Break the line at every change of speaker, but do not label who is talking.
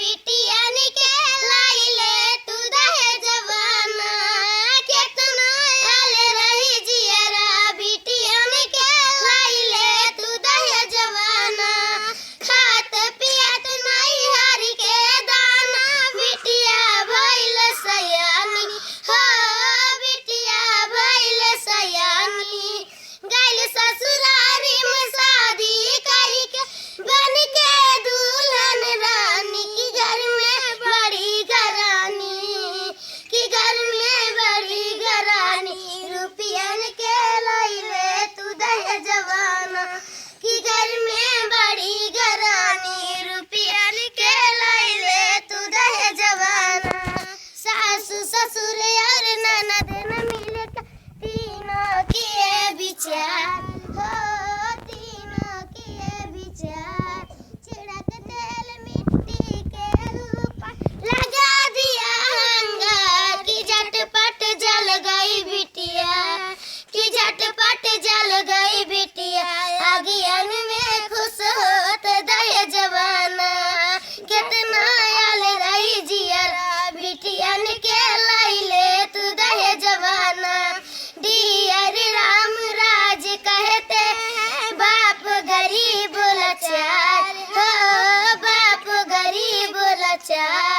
बिटियन के लाइले तू दहेजवाना केतना आल रही जियरा बिटियन के लाइले तू दहेजवाना खात पियत नहीं हरि के दाना बिटिया भइल सयानी हो बिटिया भइल सयानी गइल ससुरारी में शादी करके बन के दुल्हन रानी की घर में बड़ी घरानी की घर में बड़ी घरानी रुपयन के लाइले तू दहेजवाना की घर में बड़ी घरानी रुपयन के लाइले तू दहेजवाना सासु ससुर और ननद न मिले तीनों किए विचार हो तीनों किए विचार छिड़क तेल मिट्टी के ऊपर लगा दिया अंगार की झटपट जल गई बिटिया की झटपट जल गई बिटिया अगियन में खुश होत दहेजवाना कितना आल रही जियरा बिटियन के लाइले तू दहेजवाना डियर राम राज कहते बाप गरीब लाचार हो बाप गरीब लाचार